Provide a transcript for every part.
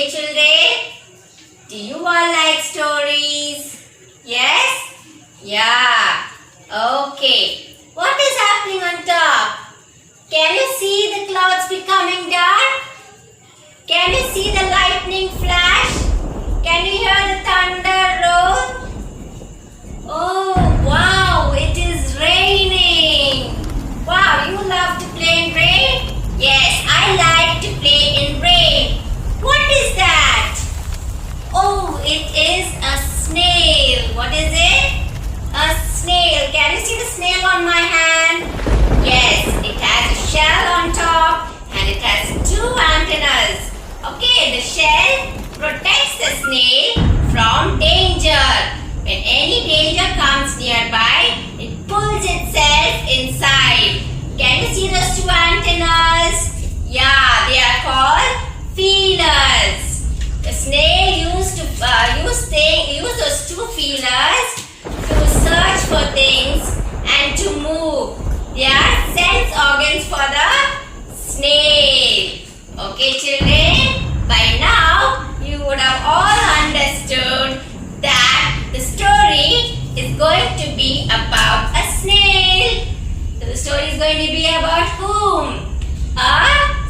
Okay, children? Do you all like stories? Yes? Yeah. Okay. What is happening on top? Can you see the clouds becoming dark? Can you see the lightning flash? Can you hear the thunder roll? Oh, wow, it is raining. Wow, you love to play in rain? Yes, I like to play in rain. What is that? Oh, it is a snail. What is it? A snail. Can you see the snail on my hand? Yes, it has a shell on top and it has two antennas. Okay, the shell protects the snail from danger. When any danger comes nearby, it pulls itself inside. Can you see those two antennas? Yeah, they are called feelers. The snail used those two feelers to search for things and to move. They are sense organs for the snail. Okay, children? By now, you would have all understood that the story is going to be about a snail. So the story is going to be about whom? A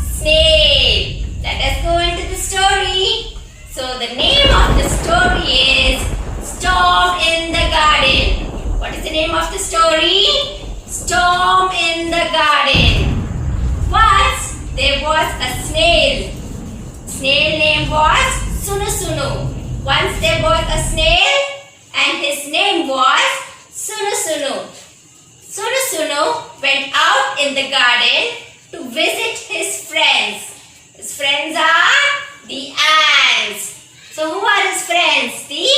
snail. Let us go into the story. So the name of the story is Storm in the Garden. What is the name of the story? Storm in the Garden. Once there was a snail. Snail name was Sunu Sunu. Once there was a snail and his name was Sunu Sunu. Sunu Sunu went out in the garden to visit his friends. His friends are the ants. So who are his friends? The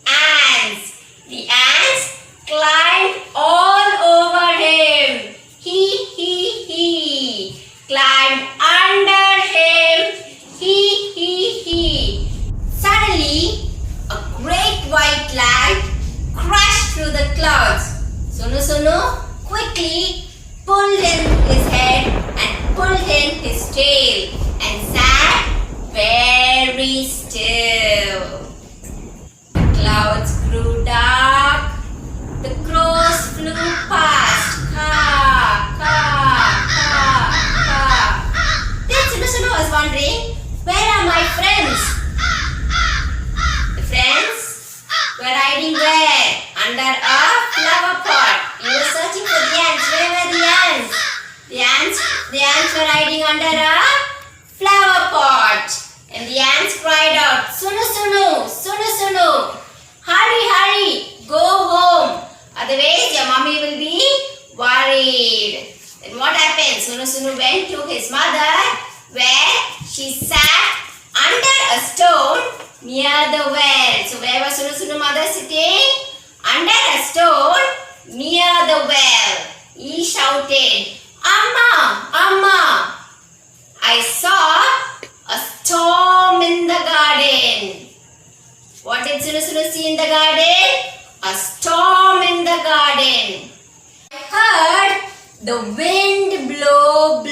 ants. The ants climbed all over him. He. Climbed under him. He. Suddenly, a great white light crashed through the clouds. Sunu quickly pulled in his head and pulled in his tail and sat very still. The clouds grew dark. The crows flew past. Then Sunu was wondering, where are my friends? The friends were hiding where? Under a flower pot. You were searching for the ants. Where were the ants? The ants were hiding under a flower pot. And the ants cried out, Sunu, hurry, go home. Otherwise your mommy will be worried. Then what happened? Sunu went to his mother where she sat under a stone near the well. So where was Sunu mother sitting? Under a stone near the well. He shouted, Amma, I saw a storm in the garden. What did Sunu see in the garden? A storm in the garden. I heard the wind blow.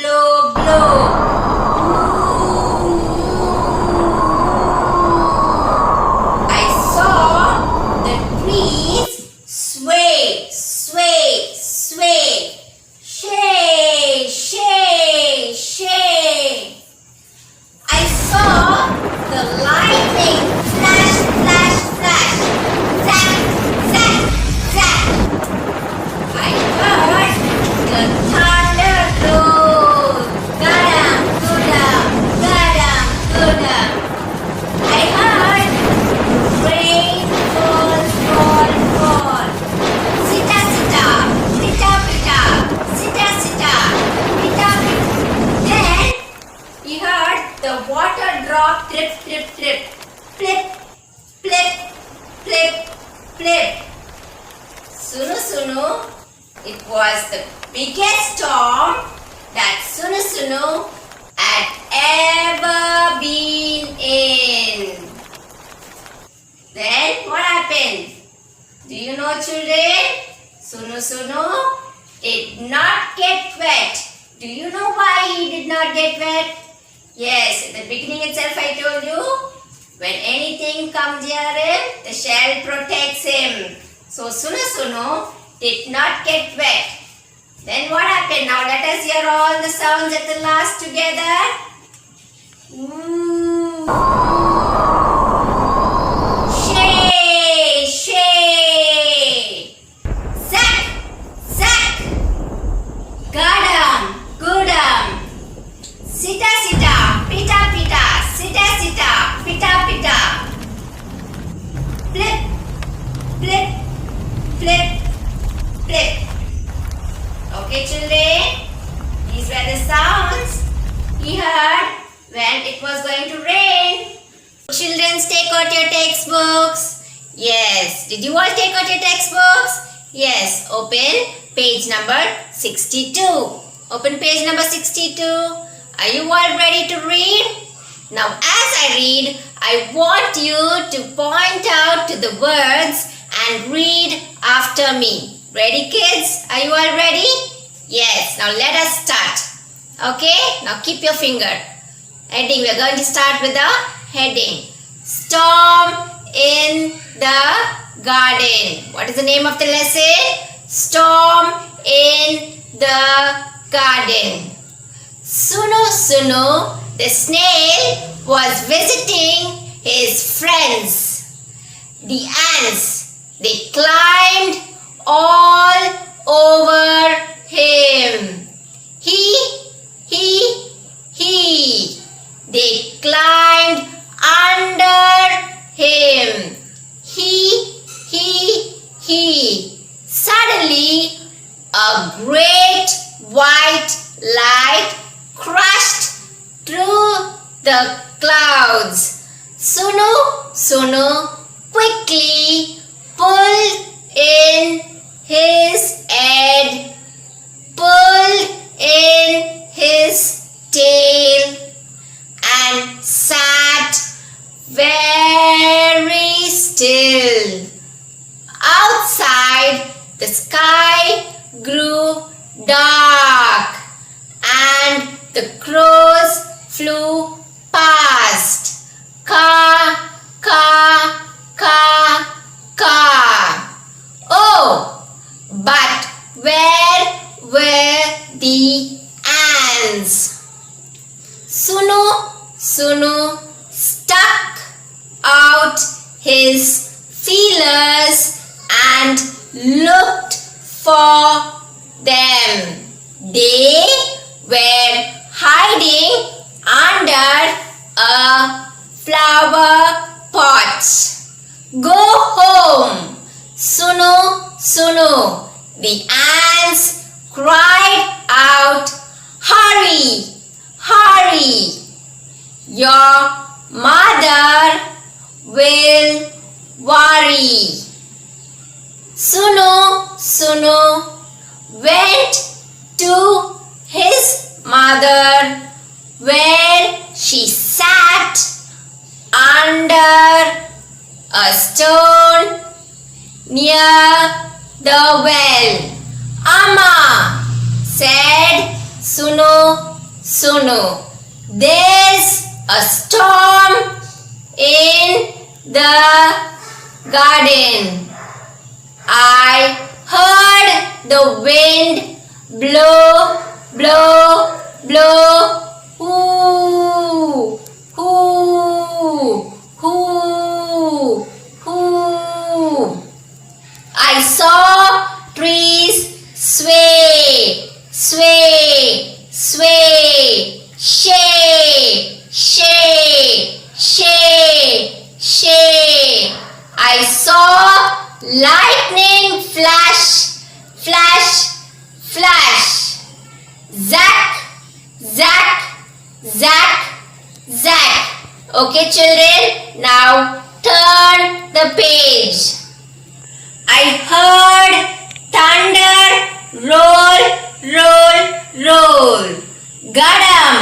I saw the trees sway. Shake. I saw the lightning flash. Zap. I heard the thunder roll. Gadam. I heard rain fall. Sita. Then he heard the water drop trip. Flip. Sunu, it was the biggest storm that Sunu had ever been in. Then what happened? Do you know, children? Sunu did not get wet. Do you know why he did not get wet? Yes, at the beginning itself I told you, when anything comes near him, the shell protects him. So Sunu Sunu did not get wet. Then what happened? Now let us hear all the sounds at the last together. Ooh. Shay, shay. Zack, zack. Gadam, gudam. Sita, sita. Pita, pita. Sita, sita. Pita, pita. Flip, flip, flip, flip. Okay, children, these were the sounds he heard when it was going to rain. Children, take out your textbooks. Yes, did you all take out your textbooks? Yes, open page number 62. Open page number 62. Are you all ready to read? Now, as I read, I want you to point out to the words and read after me. Ready, kids? Are you all ready? Yes. Now let us start. Okay? Now keep your finger. Heading. We are going to start with the heading. Storm in the garden. What is the name of the lesson? Storm in the garden. Sunu Sunu, the snail, was visiting his friends. The ants, they climbed all over him. He. They climbed under him. He. Suddenly, a great white light crashed through the clouds. Sunu quickly pulled in his head, pulled in his tail, and sat very still. Outside, the sky grew dark and the crows flew past. Caw, caw, caw, caw. Oh, but where were the ants? Sunu stuck out his feelers and looked for them. They were hiding under a flower pot. Go home, Sunu. The ants cried out, hurry. Your mother will worry. Sunu went to his mother where she sat under a stone near the well. Amma, said Sunu, there's a storm in the garden. I heard the wind blow. Hoo. I saw trees sway. Shake. I saw lightning flash. Zack. Okay, children, now turn the page. I heard thunder roll. Gadam.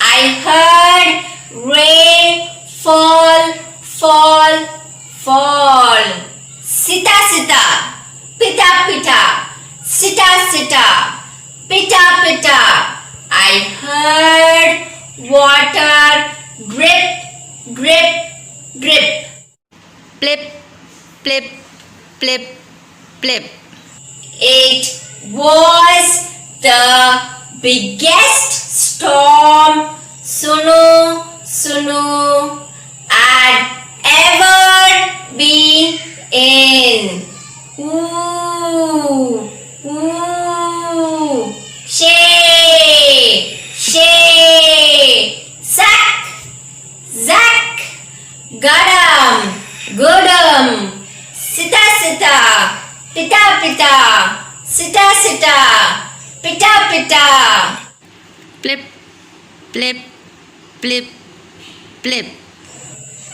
I heard rain fall. Sita, pita. Sita. Pitta pitta. I heard water drip, drip, drip. Plip, plip, plip, plip. It was the biggest storm Sunu Sunu had ever been in. Ooh, ooh, shay, shay, zack, zack, gadam, gudam, sita sita, pita pita, sita sita, pita pita. Plip, plip, plip, plip.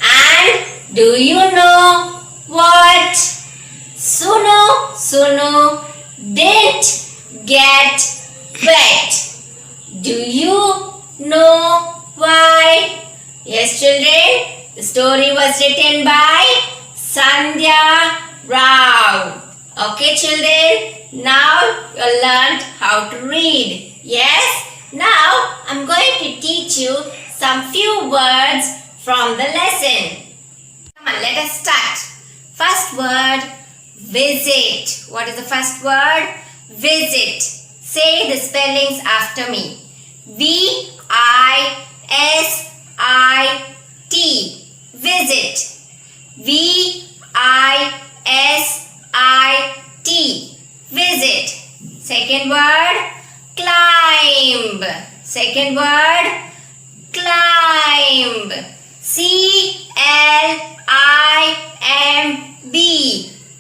And do you know what? Sunu Sunu didn't get wet. Do you know why? Yes, children, the story was written by Sandhya Rao. Okay, children, now you learned how to read. Yes, now I'm going to teach you some few words from the lesson. Come on, let us start. First word, visit. What is the first word? Visit. Say the spellings after me. V-I-S-I-T. Visit. V-I-S-I-T. Visit. Second word, climb. Second word, climb. C-L-I-M-B.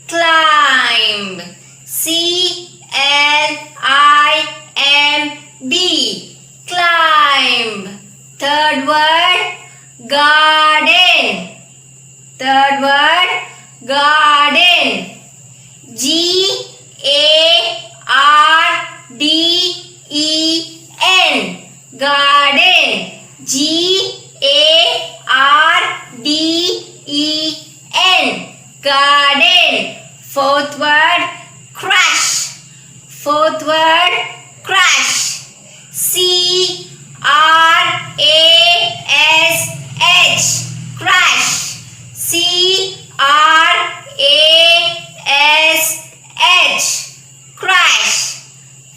Climb. C-L-I-M-B. Climb. Third word, garden. Third word, garden. G-A-R-D-E-N. Garden. G-A-R-D-E-N. Garden. Fourth word, crash. Fourth word, crash. C-R-A-S-H. Crash. C-R-A-S-H. Crash.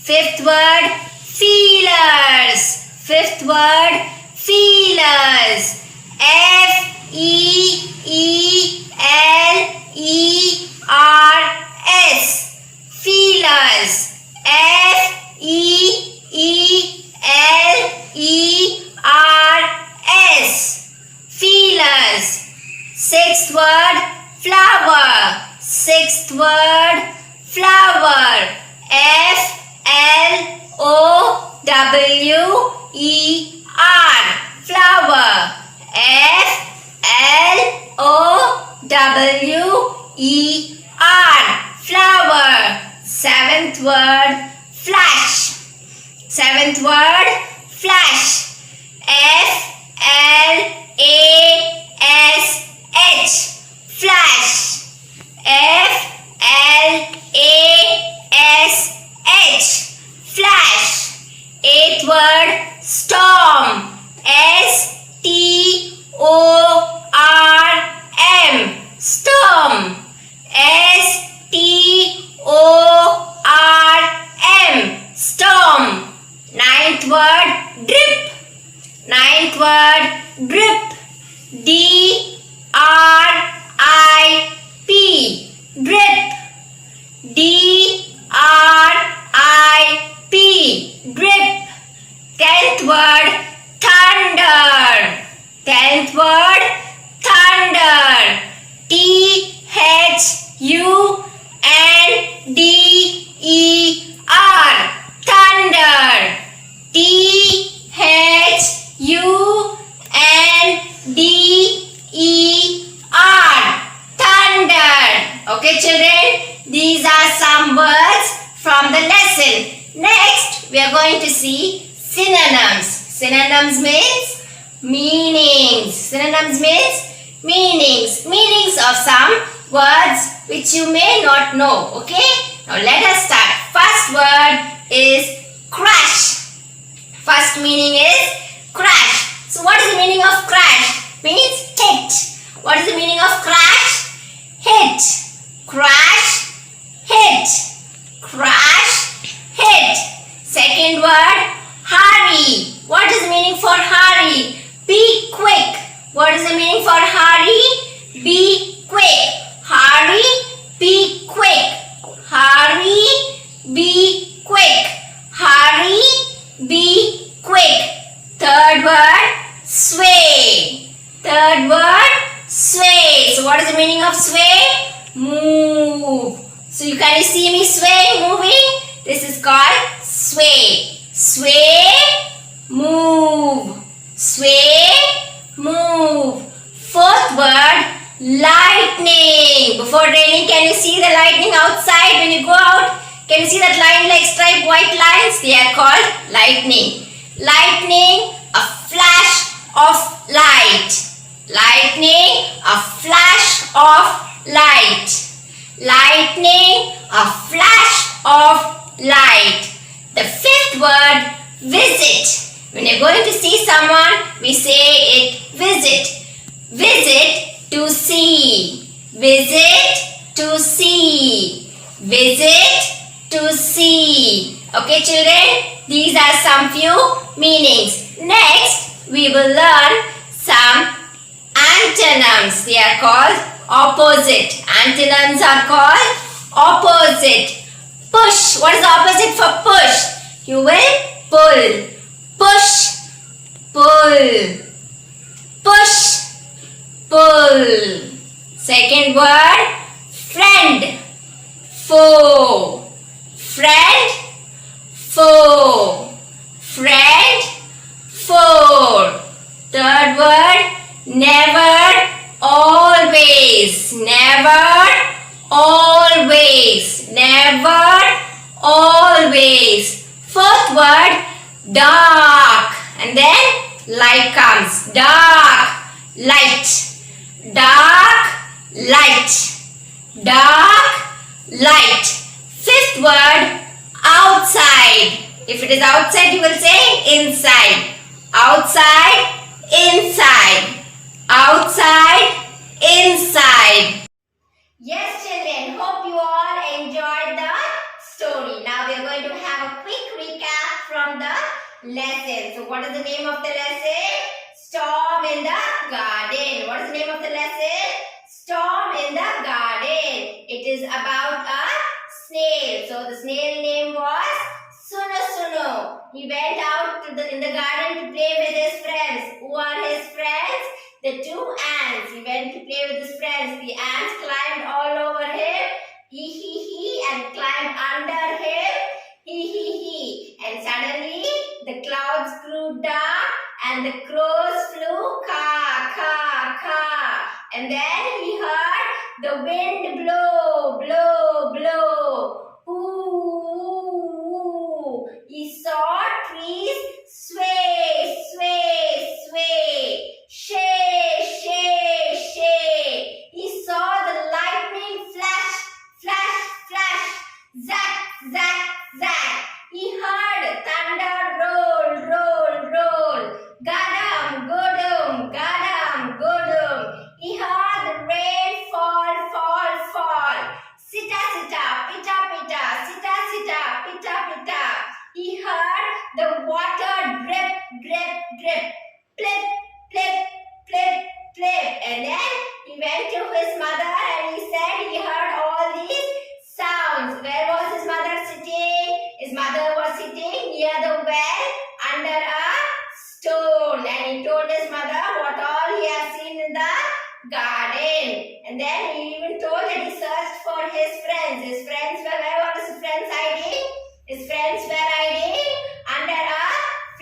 Fifth word, feelers. Fifth word, feelers. F-E-E-L-E-R-S. Feelers. F-E-E-L-E-R-S. Feelers. Sixth word, flower. Sixth word, flower. F-L-O-W-E-R. Flower. F-L-O-W-E-R. Flower. Seventh word, flash. Seventh word, flash. F-L-A-S-H. Flash. F-L-A-S-H. Flash. Eighth word, storm. S-T-O-R-M. Storm. S-T-O-R-M. Storm. Ninth word, drip. Ninth word, drip. D-R-I-P. Drip. D-R-I-P. Drip. Tenth word, thunder. Tenth word, thunder. T-H-U-N-D-E-R. Thunder. T-H-U-N-D-E-R. Thunder. Okay, children, these are some words from the lesson. Next, we are going to see synonyms. Synonyms means meanings. Synonyms means meanings. Meanings of some words which you may not know. Okay? Now let us start. First word is first meaning is crash. So what is the meaning of crash? Means hit. What is the meaning of crash? Hit. Crash, hit. Crash, hit. Second word, hurry. What is the meaning for hurry? Be quick. What is the meaning for hurry? Be quick. Hurry, be quick. Hurry, be quick. Hurry, be quick. Third word, sway. Third word, sway. So what is the meaning of sway? Move. So can you see me swaying, moving? This is called sway. Sway, move. Sway, move. Fourth word, lightning. Before raining, can you see the lightning outside when you go out? Can you see that line like striped white lines? They are called lightning. Lightning, a flash of light. Lightning, a flash of light. Lightning, a flash of light. The fifth word, visit. When you're going to see someone, we say it visit. Visit, to see. Visit, to see. Visit, to see. Okay, children? These are some few meanings. Next, we will learn some antonyms. They are called opposite. Antonyms are called opposite. Push. What is the opposite for push? You will pull. Push, pull. Push, pull. Second word, friend. Foe. Friend, foe. Friend, foe. Third word, never, always. Never, always. Never, always. Fourth word, dark. And then light comes. Dark, light. Dark, light. Dark, light. Fifth word, outside. If it is outside, you will say inside. Outside, inside. Outside, inside. Yes, children, hope you all enjoyed the story. Now we are going to have a quick recap from the lesson. So what is the name of the lesson? Storm in the garden. What is the name of the lesson? Storm in the garden. It is about a snail. So the snail name was Sunu Sunu. He went out to in the garden to play with his friends. Who are his friends? The two ants. He went to play with his friends. The ants climbed all over him. He and climbed under him. He. And suddenly the clouds grew dark and the crows flew ka ka ka. And then he heard the wind blow, blow, blow. Ooh. He saw trees sway, sway, sway. Shay, shay, shay. He saw the lightning flash, flash, flash. Zack, zack, zack. He heard thunder roll, roll, roll. Gadam, godum, gadam, godum. He heard the rain fall, fall, fall. Sita, sita, pita, pita, sita, sita, pita, pita. He heard the water drip, drip, drip. Plip, plip, plip, plip. And then he went to his mother and he said he heard all these sounds. Where was his mother sitting? His mother was sitting near the well under a stone. And he told his mother what all he has seen in the garden. And then he even told that he searched for his friends. His friends were, where were his friends hiding? His friends were hiding under a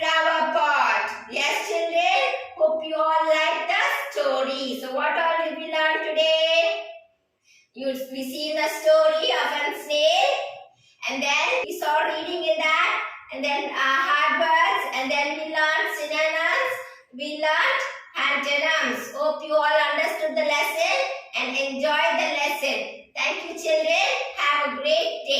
flower pot. Yes, children, hope you all like the story. So what all did we learn today? We seen the story of a snail, and then we saw reading in that, and then hard words, and then we learned synonyms, we learned antonyms. Hope you all understood the lesson and enjoyed the lesson. Thank you, children. Have a great day.